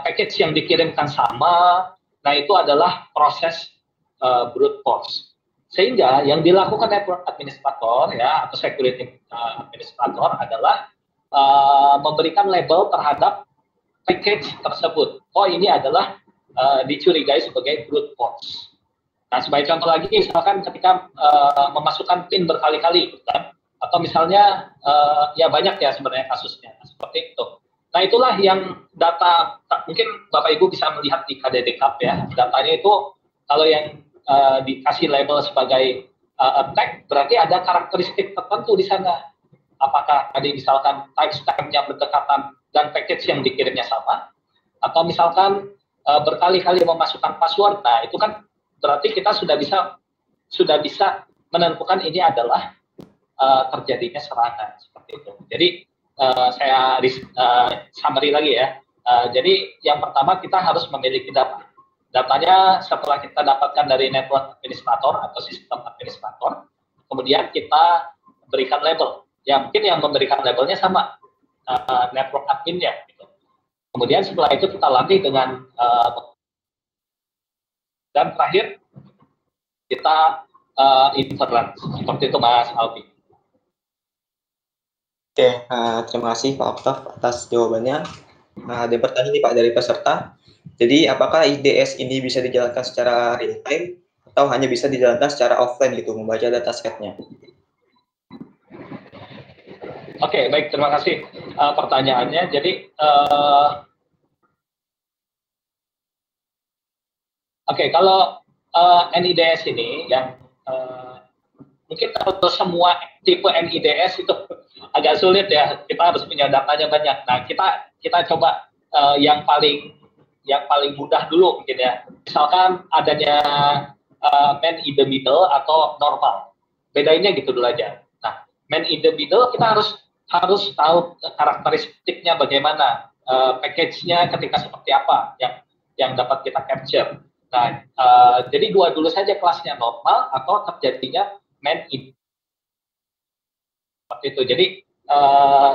package yang dikirimkan sama, nah itu adalah proses brute force. Sehingga yang dilakukan network administrator ya atau security administrator adalah memberikan label terhadap package tersebut. Oh, ini adalah dicurigai sebagai brute force. Nah, sebagai contoh lagi, misalkan ketika memasukkan PIN berkali-kali, kan? Atau misalnya ya banyak ya sebenarnya kasusnya seperti itu. Nah, itulah yang data mungkin Bapak Ibu bisa melihat di KDDCAP ya. Datanya itu kalau yang dikasih label sebagai attack berarti ada karakteristik tertentu di sana. Apakah tadi misalkan timestamp-nya berdekatan dan package yang dikirimnya sama, atau misalkan berkali-kali memasukkan password. Nah, itu kan berarti kita sudah bisa sudah bisa menentukan ini adalah terjadinya serangan seperti itu. Jadi saya summary lagi ya. Jadi yang pertama kita harus memiliki data. Datanya setelah kita dapatkan dari network administrator atau sistem administrator, kemudian kita berikan label. Ya mungkin yang memberikan labelnya sama network adminnya. Gitu. Kemudian setelah itu kita latih dengan dan terakhir kita inference. Seperti itu Mas Albi. Oke, terima kasih Pak Oktaf atas jawabannya. Ada yang bertanya nih Pak dari peserta. Jadi apakah IDS ini bisa dijalankan secara real time atau hanya bisa dijalankan secara offline gitu, membaca datasetnya? Oke, baik, terima kasih pertanyaannya. Jadi kalau NIDS ini yang mungkin kalau semua tipe NIDS itu agak sulit ya, kita harus punya datanya banyak. Nah, kita coba yang paling mudah dulu mungkin ya. Misalkan adanya man in the middle atau normal. Bedainnya gitu dulu aja. Nah, man in the middle kita harus tahu karakteristiknya bagaimana, package-nya ketika seperti apa yang dapat kita capture. Nah, jadi dua dulu saja kelasnya, normal atau terjadinya man in seperti itu. Jadi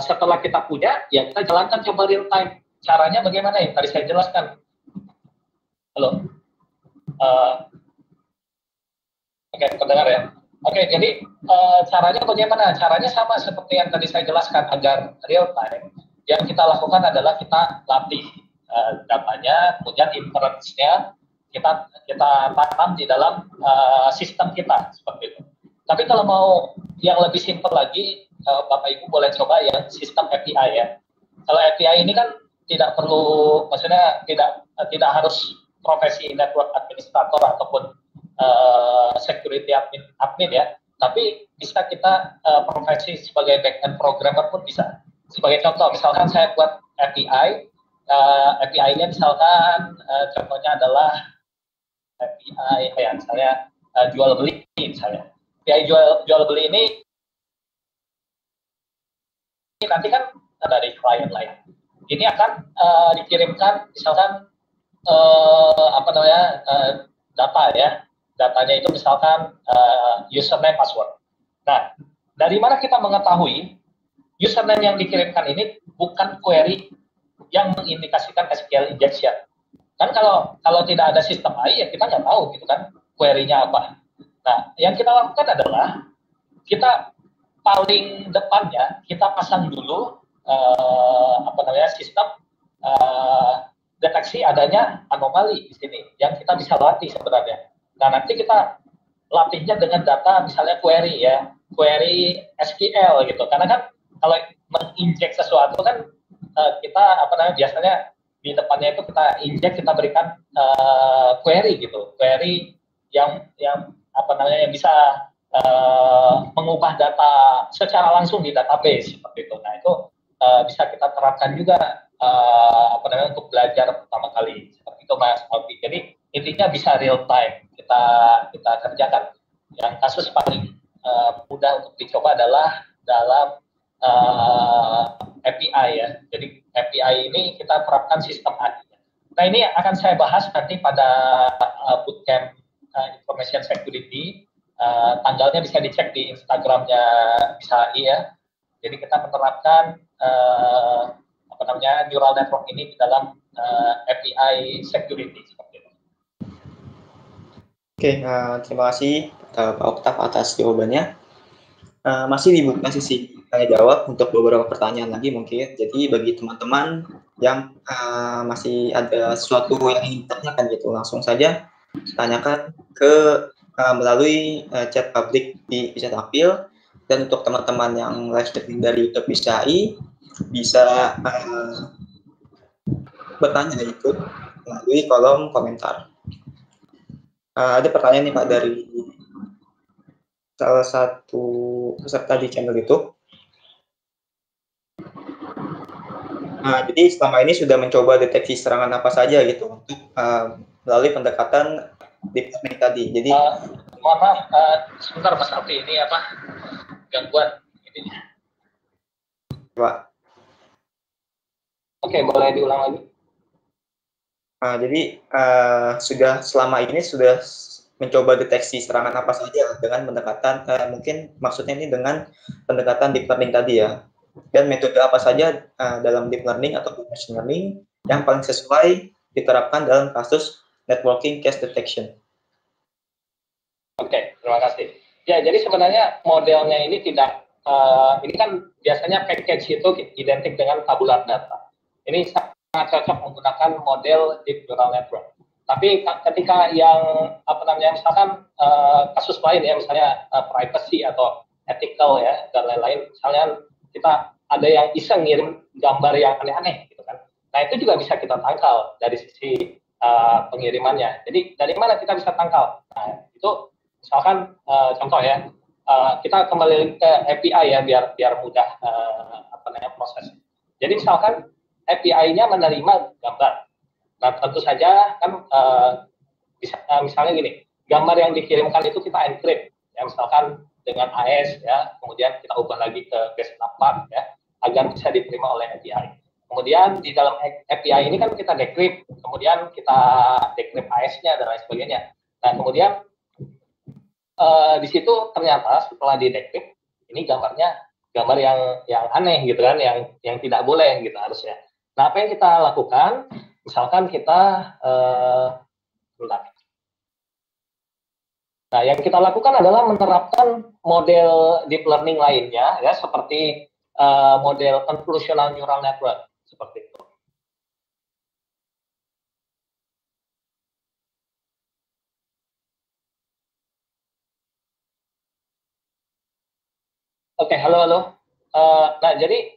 setelah kita punya, ya kita jalankan coba real time. Caranya bagaimana ya? Tadi saya jelaskan. Halo. Oke, terdengar ya. Oke, jadi caranya bagaimana? Caranya sama seperti yang tadi saya jelaskan agar real time. Yang kita lakukan adalah kita latih datanya, kemudian inference-nya kita tanam di dalam sistem kita seperti itu. Tapi kalau mau yang lebih simpel lagi, Bapak Ibu boleh coba yang sistem API ya. Kalau API ini kan tidak perlu, maksudnya tidak harus profesi network administrator ataupun security admin ya, tapi bisa kita profesi sebagai back-end programmer pun bisa. Sebagai contoh, misalkan saya buat API, API-nya misalkan contohnya adalah API ya, misalnya jual beli misalnya. API jual beli ini nanti kan dari klien lain. Ini akan dikirimkan misalkan data ya. Datanya itu misalkan username, password. Nah, dari mana kita mengetahui username yang dikirimkan ini bukan query yang mengindikasikan SQL injection? Kan kalau tidak ada sistem AI ya kita nggak tahu gitu kan query-nya apa. Nah, yang kita lakukan adalah kita paling depannya kita pasang dulu sistem deteksi adanya anomali di sini yang kita bisa latih sebenarnya. Nah, nanti kita latihnya dengan data misalnya query ya, query SQL gitu. Karena kan kalau menginjek sesuatu kan kita biasanya di depannya itu kita injek, kita berikan query gitu, query yang bisa mengubah data secara langsung di database seperti itu. Nah, itu bisa kita terapkan juga untuk belajar pertama kali seperti itu Mas Alfi. Jadi intinya bisa real time kita kerjakan. Yang kasus paling mudah untuk dicoba adalah dalam API ya. Jadi API ini kita terapkan sistem AI. Nah, ini akan saya bahas nanti pada bootcamp information security. Tanggalnya bisa dicek di Instagramnya BISA.ai ya. Jadi kita menerapkan neural network ini di dalam API security seperti itu. Oke, terima kasih Pak Oktaf atas jawabannya. Masih dibuka sisi tanya jawab untuk beberapa pertanyaan lagi mungkin. Jadi bagi teman-teman yang masih ada sesuatu yang ingin ditanyakan gitu, langsung saja tanyakan ke melalui chat publik di BISA Tampil. Dan untuk teman-teman yang live streaming dari YouTube BISA.ai bisa bertanya di YouTube melalui kolom komentar. Ada pertanyaan nih Pak dari salah satu peserta di channel YouTube. Jadi selama ini sudah mencoba deteksi serangan apa saja gitu untuk melalui pendekatan deep learning tadi. Jadi Mohon maaf, sebentar Mas Alfi, ini apa gangguan ininya. Pak. Oke, boleh diulang lagi. Jadi sudah selama ini sudah mencoba deteksi serangan apa saja dengan pendekatan mungkin maksudnya ini dengan pendekatan deep learning tadi ya, dan metode apa saja dalam deep learning atau machine learning yang paling sesuai diterapkan dalam kasus networking case detection. Oke, terima kasih. Ya, jadi sebenarnya modelnya ini tidak, ini kan biasanya package itu identik dengan tabular data. Ini sangat cocok menggunakan model deep neural network. Tapi ketika yang apa namanya, misalkan kasus lain ya, misalnya privacy atau ethical ya dan lain-lain, misalnya kita ada yang iseng ngirim gambar yang aneh-aneh gitu kan. Nah itu juga bisa kita tangkal dari sisi pengirimannya. Jadi dari mana kita bisa tangkal? Nah itu misalkan contoh ya, kita kembali ke API ya biar mudah apa namanya proses. Jadi misalkan API-nya menerima gambar. Nah tentu saja kan bisa misalnya gini, gambar yang dikirimkan itu kita encrypt ya, misalkan dengan AES ya, kemudian kita ubah lagi ke base 4 ya agar bisa diterima oleh API. Kemudian di dalam API ini kan kita decrypt, kemudian kita decrypt AES-nya dan lain sebagainya. Nah kemudian di situ ternyata setelah di decrypt ini gambar yang aneh gitu kan, yang tidak boleh gitu harusnya. Nah apa yang kita lakukan? Misalkan kita Nah, yang kita lakukan adalah menerapkan model deep learning lainnya ya seperti model convolutional neural network seperti itu. Oke, halo halo. Nah, jadi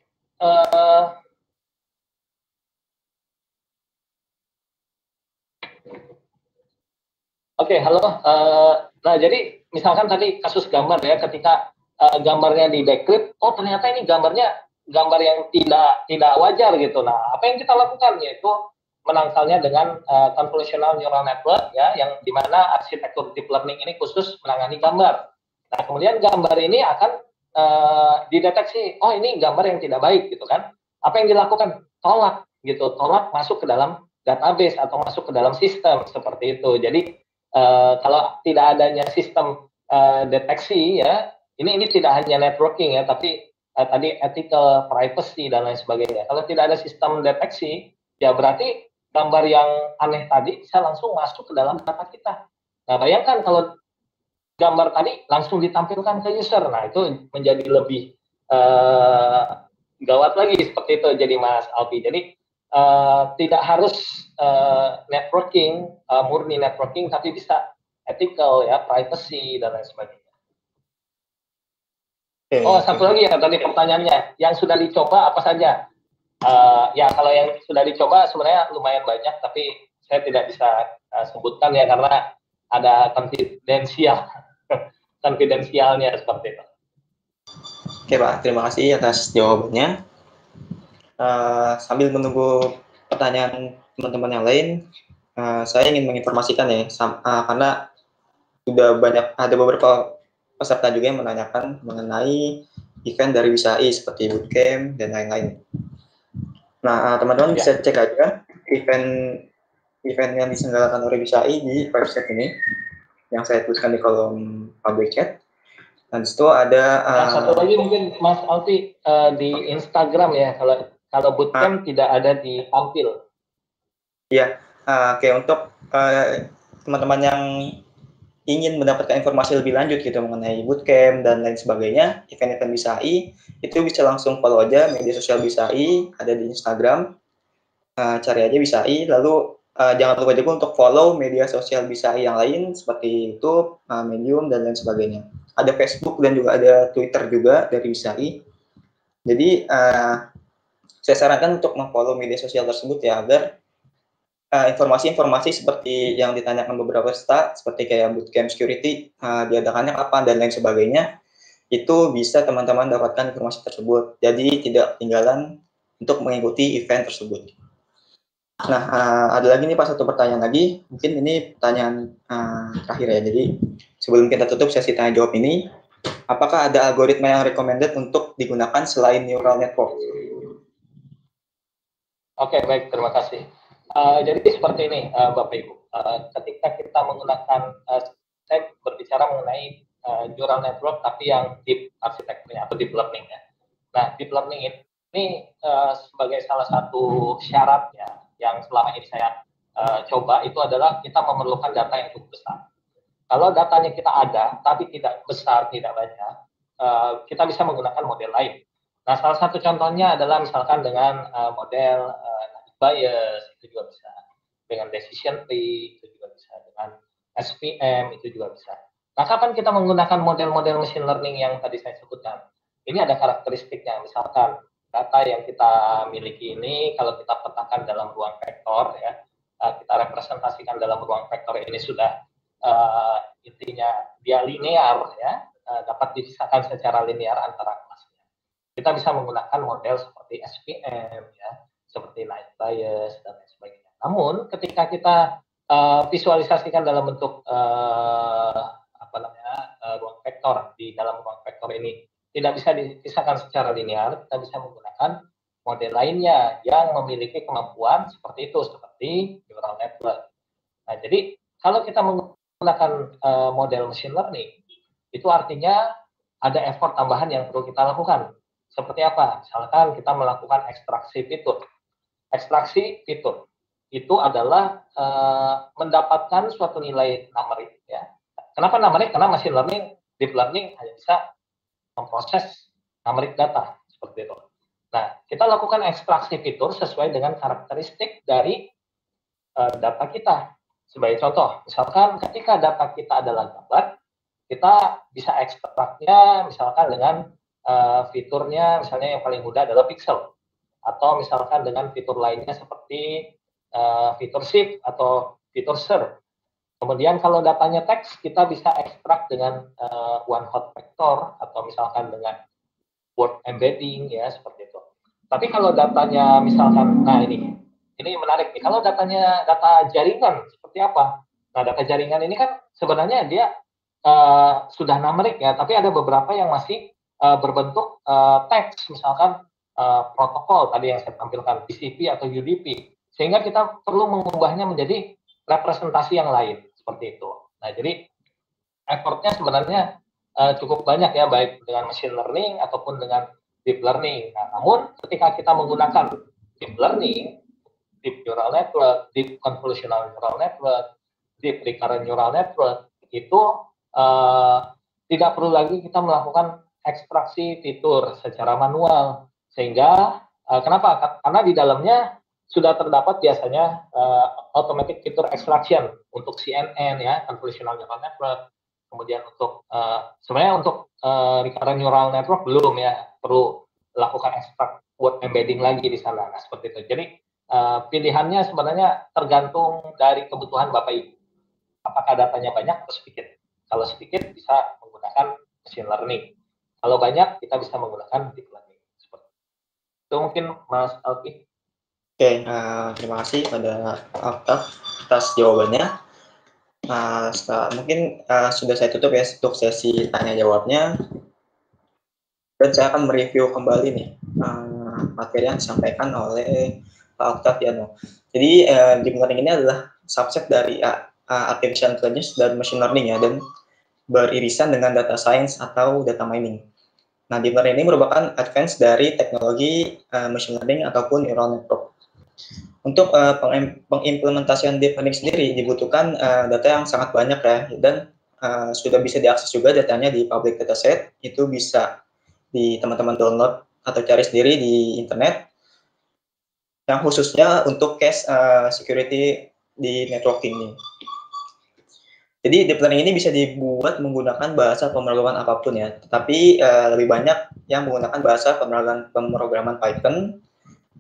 Oke, halo. Nah, jadi misalkan tadi kasus gambar ya, ketika gambarnya di decrypt, oh ternyata ini gambar yang tidak wajar gitu. Nah, apa yang kita lakukan yaitu menangkalnya dengan convolutional neural network ya, yang dimana arsitektur deep learning ini khusus menangani gambar. Nah, kemudian gambar ini akan dideteksi, oh ini gambar yang tidak baik gitu kan. Apa yang dilakukan? Tolak gitu, tolak masuk ke dalam database atau masuk ke dalam sistem seperti itu. Jadi kalau tidak adanya sistem deteksi ya, ini tidak hanya networking ya, tapi tadi ethical, privacy dan lain sebagainya. Kalau tidak ada sistem deteksi, ya berarti gambar yang aneh tadi bisa langsung masuk ke dalam data kita. Nah, bayangkan kalau gambar tadi langsung ditampilkan ke user, nah itu menjadi lebih gawat lagi seperti itu. Jadi Mas Alfi, jadi tidak harus networking, murni networking, tapi bisa ethical ya, privacy dan lain sebagainya. Oh, satu lagi ya tadi pertanyaannya, yang sudah dicoba apa saja? Ya kalau yang sudah dicoba sebenarnya lumayan banyak, tapi saya tidak bisa sebutkan ya karena ada konfidensialnya seperti itu. Oke Pak, terima kasih atas jawabannya. Sambil menunggu pertanyaan teman-teman yang lain, saya ingin menginformasikan ya, karena sudah ada beberapa peserta juga yang menanyakan mengenai event dari WISA-I seperti bootcamp dan lain-lain. Nah, teman-teman bisa cek aja event yang diselenggarakan oleh WISA-I di website ini yang saya tuliskan di kolom public chat. Dan itu ada satu lagi mungkin Mas Alfi di Instagram ya, kalau bootcamp tidak ada ditampil. Iya, oke, untuk teman-teman yang ingin mendapatkan informasi lebih lanjut gitu mengenai bootcamp dan lain sebagainya, event-event WISA-I, itu bisa langsung follow aja media sosial WISA-I, ada di Instagram, cari aja WISA-I, lalu jangan lupa juga untuk follow media sosial WISA-I yang lain seperti YouTube, Medium, dan lain sebagainya. Ada Facebook dan juga ada Twitter juga dari WISA-I. Jadi saya sarankan untuk memfollow media sosial tersebut ya, agar informasi-informasi seperti yang ditanyakan beberapa peserta, seperti kayak bootcamp security, diadakannya kapan dan lain sebagainya, itu bisa teman-teman dapatkan informasi tersebut. Jadi tidak ketinggalan untuk mengikuti event tersebut. Nah, ada lagi nih Pak satu pertanyaan lagi. Mungkin ini pertanyaan terakhir ya. Jadi sebelum kita tutup sesi tanya jawab ini, apakah ada algoritma yang recommended untuk digunakan selain neural network? Oke, baik, terima kasih. Jadi seperti ini, Bapak Ibu. Ketika kita menggunakan, saya berbicara mengenai neural network, tapi yang deep architecture atau deep learning ya. Nah, deep learning ini sebagai salah satu syarat ya, yang selama ini saya coba itu adalah kita memerlukan data yang cukup besar. Kalau datanya kita ada, tapi tidak besar, tidak banyak, kita bisa menggunakan model lain. Nah, salah satu contohnya adalah misalkan dengan model bias, itu juga bisa. Dengan decision tree, itu juga bisa. Dengan SVM, itu juga bisa. Nah, kapan kita menggunakan model-model machine learning yang tadi saya sebutkan? Ini ada karakteristiknya, misalkan data yang kita miliki ini, kalau kita petakan dalam ruang vektor, ya, kita representasikan dalam ruang vektor ini sudah intinya dia linear, ya, dapat dipisahkan secara linear antara kelasnya. Kita bisa menggunakan model seperti SVM, ya, seperti night bias dan lain sebagainya. Namun ketika kita visualisasikan dalam bentuk ruang vektor, di dalam ruang vektor ini tidak bisa dipisahkan secara linear, kita bisa menggunakan model lainnya yang memiliki kemampuan seperti itu, seperti neural network. Nah, jadi kalau kita menggunakan model machine learning, itu artinya ada effort tambahan yang perlu kita lakukan. Seperti apa? Misalkan kita melakukan ekstraksi fitur. Ekstraksi fitur itu adalah mendapatkan suatu nilai numerik, ya. Kenapa numerik? Karena machine learning, deep learning hanya bisa memproses numerik data seperti itu. Nah, kita lakukan ekstraksi fitur sesuai dengan karakteristik dari data kita. Sebagai contoh, misalkan ketika data kita adalah gambar, kita bisa ekstraknya misalkan dengan fiturnya, misalnya yang paling mudah adalah pixel, atau misalkan dengan fitur lainnya seperti fitur shift atau fitur serve. Kemudian kalau datanya teks, kita bisa ekstrak dengan one hot vector atau misalkan dengan word embedding, ya, seperti itu. Tapi kalau datanya misalkan, nah ini menarik nih. Kalau datanya data jaringan seperti apa? Nah, data jaringan ini kan sebenarnya dia sudah numerik, ya, tapi ada beberapa yang masih berbentuk teks, misalkan protokol tadi yang saya tampilkan, TCP atau UDP, sehingga kita perlu mengubahnya menjadi representasi yang lain seperti itu. Nah, jadi effortnya sebenarnya cukup banyak, ya, baik dengan machine learning ataupun dengan deep learning. Nah, namun ketika kita menggunakan deep learning, deep neural network, deep convolutional neural network, deep recurrent neural network, itu tidak perlu lagi kita melakukan ekstraksi fitur secara manual. Sehingga kenapa? Karena di dalamnya sudah terdapat biasanya automatic feature extraction untuk CNN, ya, convolutional neural network. Kemudian untuk sebenarnya untuk recurrent neural network belum, ya, perlu lakukan ekstrak word embedding lagi di sana. Nah, seperti itu. Jadi pilihannya sebenarnya tergantung dari kebutuhan Bapak Ibu. Apakah datanya banyak atau sedikit? Kalau sedikit bisa menggunakan machine learning. Kalau banyak kita bisa menggunakan deep learning. Seperti itu mungkin Mas Alki. Oke, terima kasih pada atas jawabannya. Mungkin sudah saya tutup ya untuk sesi tanya jawabnya, dan saya akan mereview kembali nih materi yang disampaikan oleh Pak Octaviano. Jadi deep learning ini adalah subset dari artificial intelligence dan machine learning, ya, dan beririsan dengan data science atau data mining. Nah, deep learning ini merupakan advance dari teknologi machine learning ataupun neural network. Untuk pengimplementasian deep learning sendiri dibutuhkan data yang sangat banyak, ya, dan sudah bisa diakses juga datanya di public dataset. Itu bisa di teman-teman download atau cari sendiri di internet, yang khususnya untuk cache security di networking ini. Jadi deep learning ini bisa dibuat menggunakan bahasa pemrograman apapun, ya, tetapi lebih banyak yang menggunakan bahasa pemrograman Python.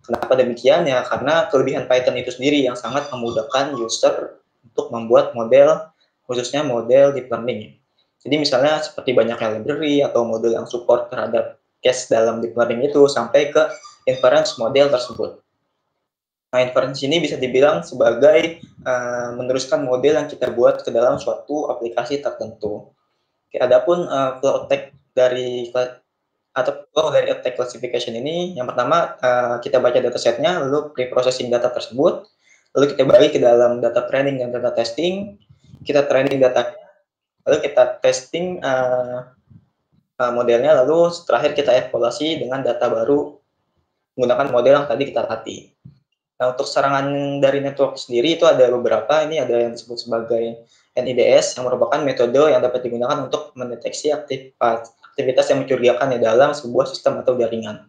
Kenapa demikian? Ya, karena kelebihan Python itu sendiri yang sangat memudahkan user untuk membuat model, khususnya model deep learning. Jadi misalnya seperti banyaknya library atau model yang support terhadap cache dalam deep learning itu sampai ke inference model tersebut. Nah, inference ini bisa dibilang sebagai meneruskan model yang kita buat ke dalam suatu aplikasi tertentu. Oke, adapun flow attack dari attack classification ini, yang pertama kita baca datasetnya, lalu pre-processing data tersebut, lalu kita bagi ke dalam data training dan data testing, kita training datanya, lalu kita testing modelnya, lalu terakhir kita evaluasi dengan data baru menggunakan model yang tadi kita latih. Nah, untuk serangan dari network sendiri itu ada beberapa. Ini ada yang disebut sebagai NIDS, yang merupakan metode yang dapat digunakan untuk mendeteksi aktivitas yang mencurigakan di dalam sebuah sistem atau jaringan.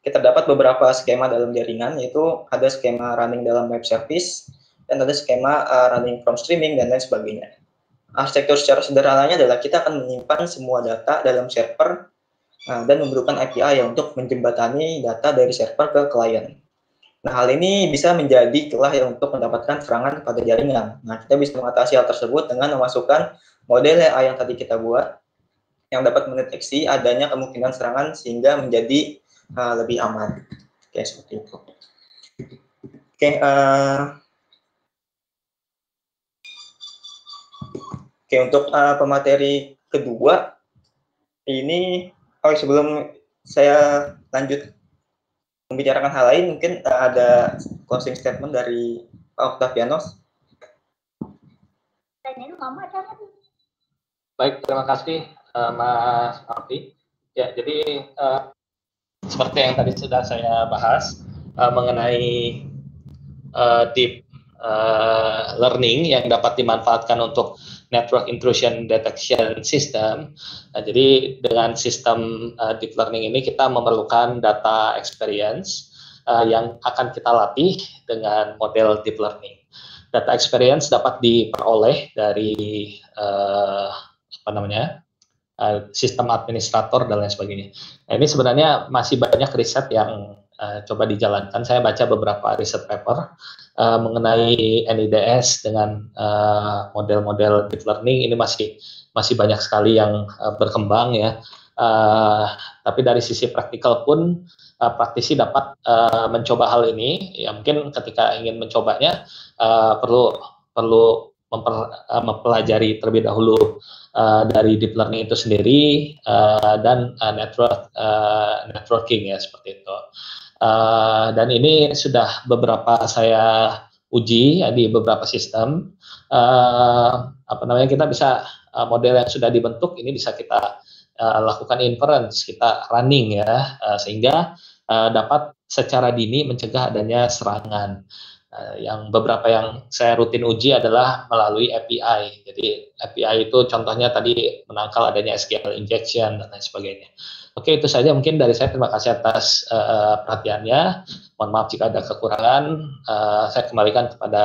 Kita dapat beberapa skema dalam jaringan, yaitu ada skema running dalam web service, dan ada skema running from streaming, dan lain sebagainya. Arsitektur secara sederhananya adalah kita akan menyimpan semua data dalam server dan memerlukan API untuk menjembatani data dari server ke klien. Nah, hal ini bisa menjadi celah untuk mendapatkan serangan pada jaringan. Nah, kita bisa mengatasi hal tersebut dengan memasukkan model AI yang tadi kita buat, yang dapat mendeteksi adanya kemungkinan serangan sehingga menjadi lebih aman. Oke, seperti itu. Oke, untuk pemateri kedua, ini, sebelum saya lanjut membicarakan hal lain, mungkin ada closing statement dari Pak Octavianus. Baik, terima kasih Mas Alfi. Ya, jadi seperti yang tadi sudah saya bahas mengenai deep learning yang dapat dimanfaatkan untuk network intrusion detection system. Nah, jadi dengan sistem deep learning ini kita memerlukan data experience yang akan kita latih dengan model deep learning. Data experience dapat diperoleh dari sistem administrator dan lain sebagainya. Nah, ini sebenarnya masih banyak riset yang coba dijalankan. Saya baca beberapa riset paper mengenai NIDS dengan model-model deep learning. Ini masih banyak sekali yang berkembang ya. Tapi dari sisi praktikal pun praktisi dapat mencoba hal ini. Ya mungkin ketika ingin mencobanya perlu mempelajari terlebih dahulu dari deep learning itu sendiri dan networking ya seperti itu. Dan ini sudah beberapa saya uji ya, di beberapa sistem. Kita bisa model yang sudah dibentuk ini bisa kita lakukan inference, kita running ya, sehingga dapat secara dini mencegah adanya serangan. Yang beberapa yang saya rutin uji adalah melalui API. Jadi API itu contohnya tadi menangkal adanya SQL injection dan lain sebagainya. Oke, itu saja mungkin dari saya. Terima kasih atas perhatiannya. Mohon maaf jika ada kekurangan. Saya kembalikan kepada